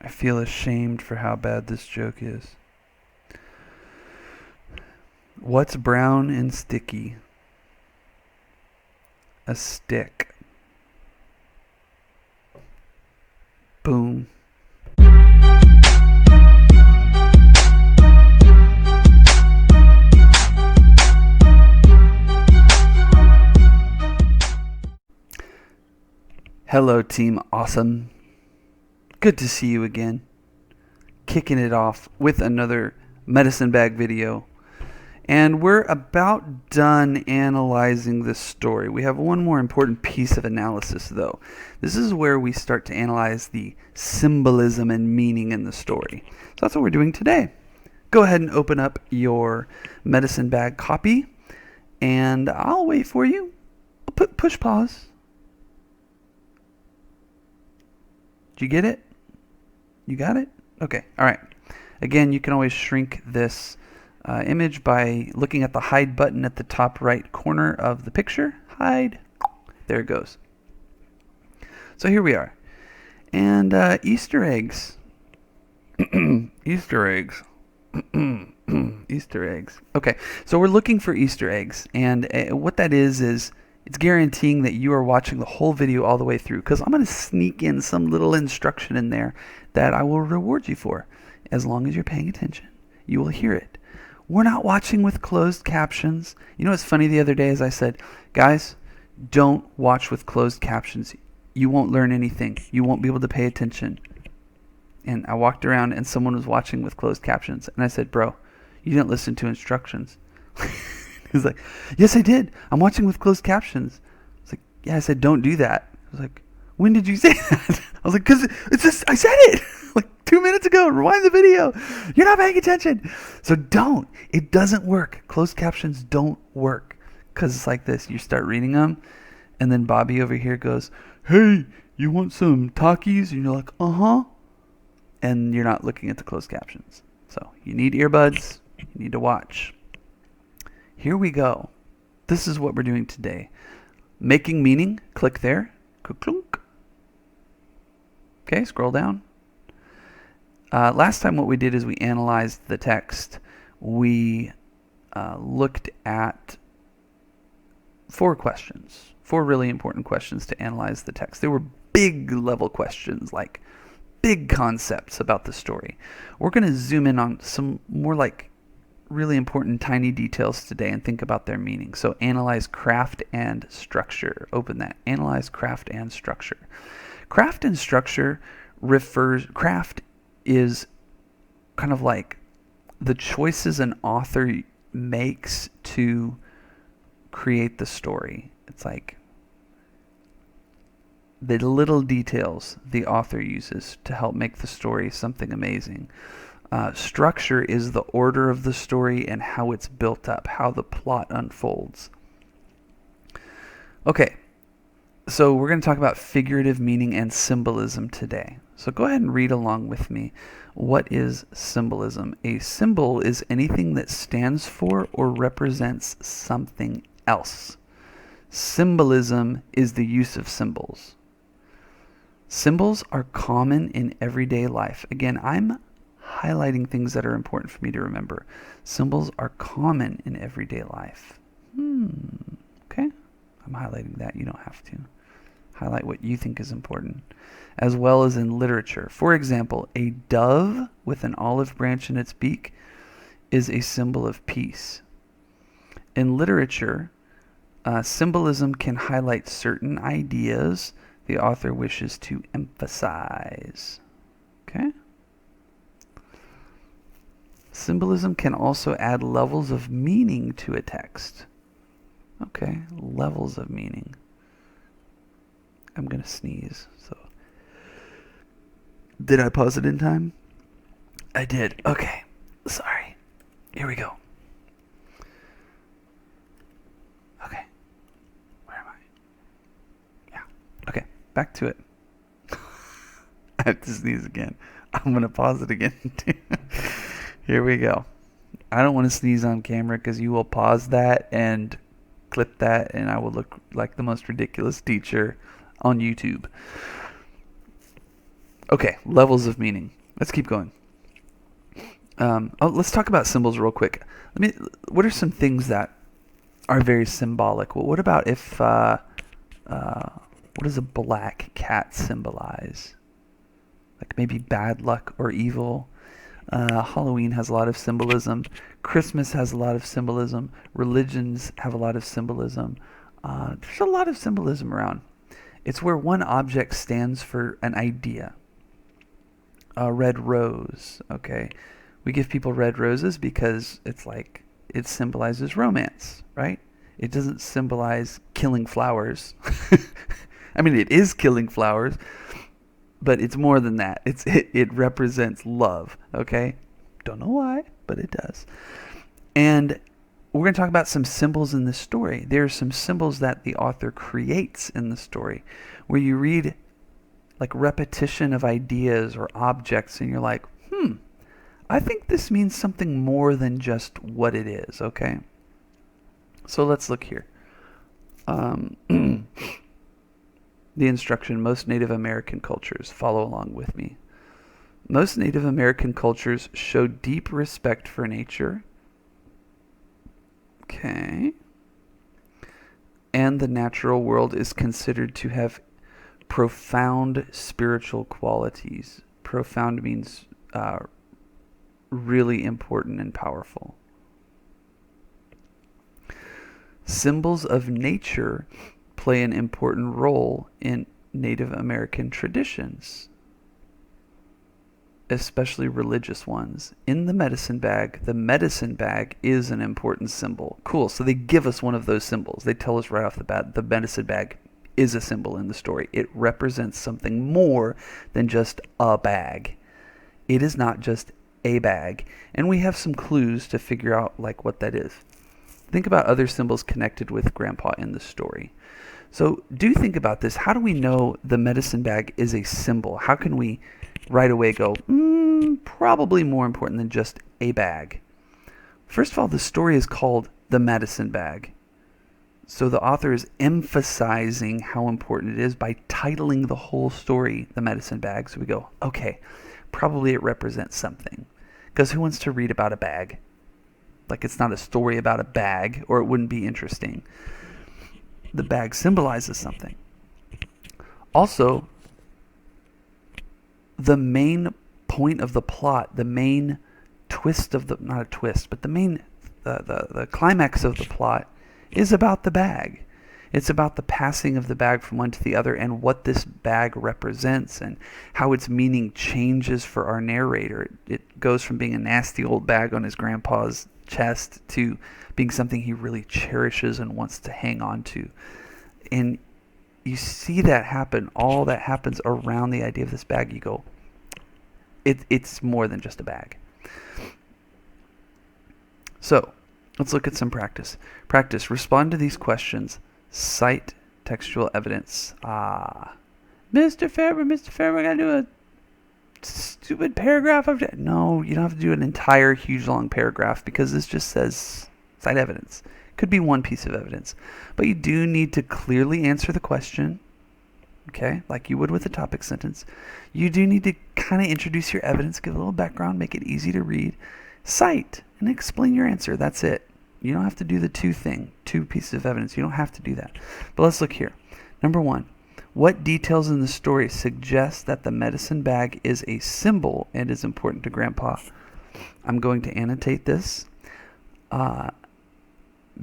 I feel ashamed for how bad this joke is. What's brown and sticky? A stick. Boom. Hello, Team Awesome. Good to see you again. Kicking it off with another medicine bag video. And we're about done analyzing this story. We have one more important piece of analysis, though. This is where we start to analyze the symbolism and meaning in the story. So that's what we're doing today. Go ahead and open up your medicine bag copy, and I'll wait for you. I'll push pause. Did you get it? You got it? Okay. All right. Again, you can always shrink this image by looking at the hide button at the top right corner of the picture. Hide. There it goes. So here we are. And Easter eggs. Easter eggs. Easter eggs. Okay, so we're looking for Easter eggs. And what that is it's guaranteeing that you are watching the whole video all the way through, because I'm going to sneak in some little instruction in there that I will reward you for. As long as you're paying attention, you will hear it. We're not watching with closed captions. You know what's funny? The other day, as I said, guys, don't watch with closed captions. You won't learn anything. You won't be able to pay attention. And I walked around and someone was watching with closed captions. And I said, bro, you didn't listen to instructions. He was like, yes, I did. I'm watching with closed captions. I was like, yeah, I said, don't do that. I was like, when did you say that? I was like, because it's just, I said it like 2 minutes ago. Rewind the video. You're not paying attention. So don't. It doesn't work. Closed captions don't work. Because it's like this. You start reading them, and then Bobby over here goes, hey, you want some Takis? And you're like, uh-huh. And you're not looking at the closed captions. So you need earbuds. You need to watch. Here we go. This is what we're doing today. Making meaning. Click there. Clunk. Okay, scroll down. Last time what we did is we analyzed the text. We looked at 4 questions. 4 really important questions to analyze the text. They were big level questions, like big concepts about the story. We're going to zoom in on some more like really important tiny details today and think about their meaning. So analyze craft and structure. Open that. Analyze craft and structure. Craft and structure craft is kind of like the choices an author makes to create the story. It's like the little details the author uses to help make the story something amazing. Structure is the order of the story and how it's built up, how the plot unfolds. Okay, so we're going to talk about figurative meaning and symbolism today. So go ahead and read along with me. What is symbolism? A symbol is anything that stands for or represents something else. Symbolism is the use of symbols. Symbols are common in everyday life. Again, I'm highlighting things that are important for me to remember. Symbols are common in everyday life. Okay, I'm highlighting that. You don't have to. Highlight what you think is important. As well as in literature. For example, a dove with an olive branch in its beak is a symbol of peace. In literature, symbolism can highlight certain ideas the author wishes to emphasize. Okay? Symbolism can also add levels of meaning to a text. Okay, levels of meaning. I'm going to sneeze. So, did I pause it in time? I did. Okay, sorry. Here we go. Okay, where am I? Yeah, okay, back to it. I have to sneeze again. I'm going to pause it again, too. Here we go. I don't want to sneeze on camera because you will pause that and clip that, and I will look like the most ridiculous teacher on YouTube. Okay, levels of meaning. Let's keep going. Let's talk about symbols real quick. What are some things that are very symbolic? Well, what about if, what does a black cat symbolize? Like maybe bad luck or evil. Halloween has a lot of symbolism. Christmas has a lot of symbolism. Religions have a lot of symbolism. There's a lot of symbolism around. It's where one object stands for an idea. A red rose, okay? We give people red roses because it's like it symbolizes romance, right? It doesn't symbolize killing flowers. I mean, it is killing flowers, but it's more than that. It represents love, okay? Don't know why, but it does. And we're going to talk about some symbols in this story. There are some symbols that the author creates in the story where you read like repetition of ideas or objects and you're like, I think this means something more than just what it is, okay? So let's look here. The instruction, most Native American cultures, follow along with me. Most Native American cultures show deep respect for nature. Okay. And the natural world is considered to have profound spiritual qualities. Profound means really important and powerful. Symbols of nature play an important role in Native American traditions, especially religious ones. In the medicine bag is an important symbol. Cool, so they give us one of those symbols. They tell us right off the bat the medicine bag is a symbol in the story. It represents something more than just a bag. It is not just a bag. And we have some clues to figure out like what that is. Think about other symbols connected with Grandpa in the story. So do think about this. How do we know the medicine bag is a symbol? How can we right away go, probably more important than just a bag? First of all, the story is called The Medicine Bag. So the author is emphasizing how important it is by titling the whole story The Medicine Bag. So we go, okay, probably it represents something. Because who wants to read about a bag? Like it's not a story about a bag, or it wouldn't be interesting. The bag symbolizes something. Also, the main point of the plot, the main twist of the, not a twist, but the main, the climax of the plot is about the bag. It's about the passing of the bag from one to the other and what this bag represents and how its meaning changes for our narrator. It goes from being a nasty old bag on his grandpa's chest to being something he really cherishes and wants to hang on to. And you see that happen, all that happens around the idea of this bag. You go, it's more than just a bag. So let's look at some practice. Practice. Respond to these questions. Cite textual evidence. Mr. Fairburn, I gotta do a stupid paragraph of that. No, you don't have to do an entire huge long paragraph because this just says cite evidence. Could be one piece of evidence. But you do need to clearly answer the question, okay, like you would with a topic sentence. You do need to kind of introduce your evidence, give a little background, make it easy to read. Cite and explain your answer. That's it. You don't have to do the two pieces of evidence. You don't have to do that. But let's look here. Number one, what details in the story suggest that the medicine bag is a symbol and is important to Grandpa? I'm going to annotate this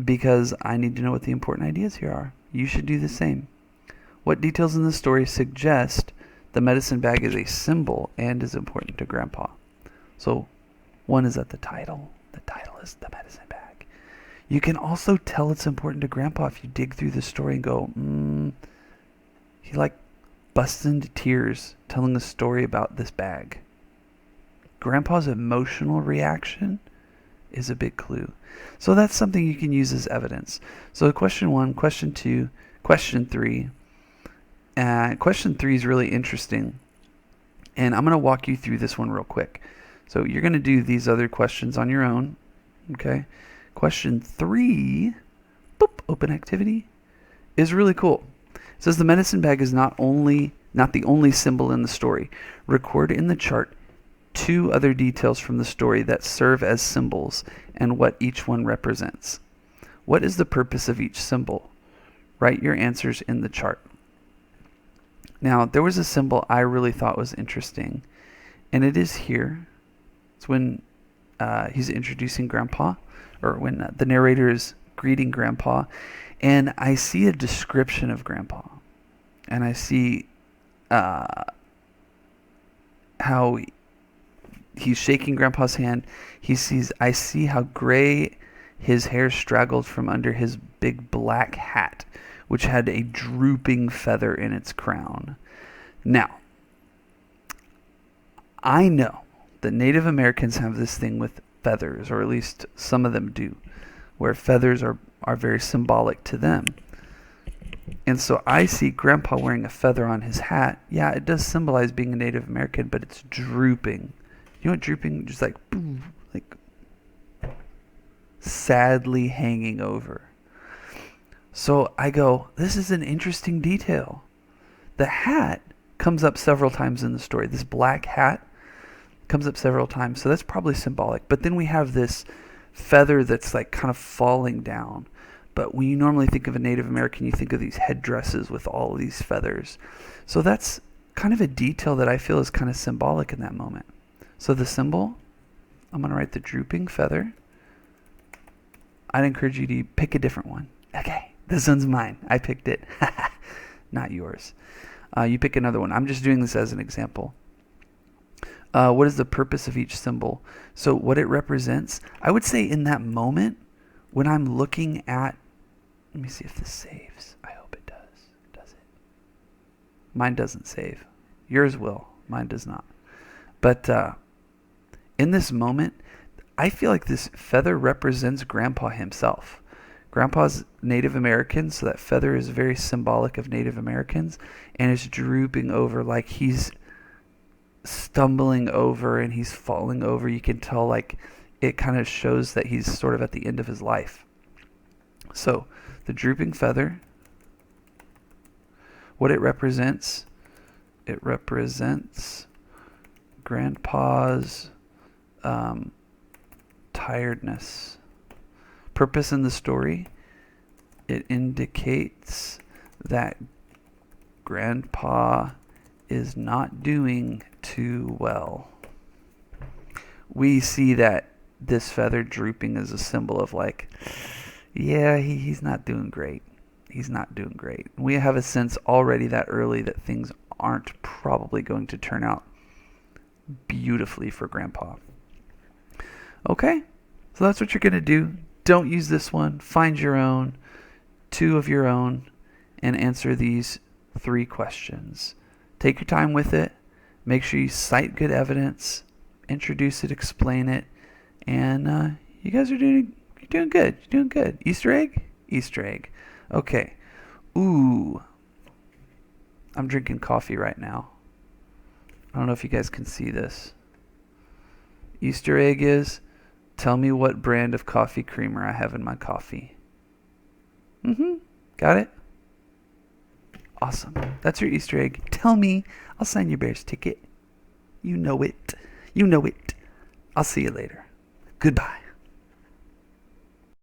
because I need to know what the important ideas here are. You should do the same. What details in the story suggest the medicine bag is a symbol and is important to Grandpa? So one is at the title. The title is The Medicine Bag. You can also tell it's important to Grandpa if you dig through the story and go, he like busts into tears telling a story about this bag. Grandpa's emotional reaction is a big clue. So that's something you can use as evidence. So question 1, question 2, question 3. Question 3 is really interesting. And I'm going to walk you through this one real quick. So you're going to do these other questions on your own. Okay. Question 3, open activity, is really cool. It says the medicine bag is not only not the only symbol in the story. Record in the chart 2 other details from the story that serve as symbols and what each one represents. What is the purpose of each symbol? Write your answers in the chart. Now, there was a symbol I really thought was interesting, and it is here. It's when he's introducing Grandpa, or when the narrator is greeting Grandpa, and I see a description of Grandpa, and I see how he's shaking Grandpa's hand. I see how gray his hair straggled from under his big black hat, which had a drooping feather in its crown. Now, I know that Native Americans have this thing with feathers, or at least some of them do, where feathers are very symbolic to them. And so I see Grandpa wearing a feather on his hat. Yeah, it does symbolize being a Native American, but it's drooping. You know what drooping? Just like, boom, like sadly hanging over. So I go, this is an interesting detail. The hat comes up several times in the story. This black hat comes up several times, so that's probably symbolic. But then we have this feather that's like kind of falling down. But when you normally think of a Native American, you think of these headdresses with all of these feathers. So that's kind of a detail that I feel is kind of symbolic in that moment. So the symbol, I'm going to write the drooping feather. I'd encourage you to pick a different one. Okay, this one's mine. I picked it. Not yours. You pick another one. I'm just doing this as an example. What is the purpose of each symbol? So what it represents, I would say in that moment, when I'm looking at, let me see if this saves. I hope it does. Does it? Mine doesn't save. Yours will. Mine does not. But in this moment, I feel like this feather represents Grandpa himself. Grandpa's Native American, so that feather is very symbolic of Native Americans, and it's drooping over like he's stumbling over and he's falling over. You can tell like it kind of shows that he's sort of at the end of his life. So the drooping feather, what it represents Grandpa's tiredness. Purpose in the story, it indicates that Grandpa is not doing too well. We see that this feather drooping is a symbol of like, yeah, he's not doing great. He's not doing great. We have a sense already that early that things aren't probably going to turn out beautifully for Grandpa. Okay, so that's what you're going to do. Don't use this one. Find your own, 2 of your own, and answer these 3 questions. Take your time with it. Make sure you cite good evidence, introduce it, explain it, and you guys are doing good. You're doing good. Easter egg? Easter egg. Okay. Ooh. I'm drinking coffee right now. I don't know if you guys can see this. Easter egg is, tell me what brand of coffee creamer I have in my coffee. Got it? Awesome. That's your Easter egg. Tell me. I'll sign your Bears ticket. You know it. You know it. I'll see you later. Goodbye.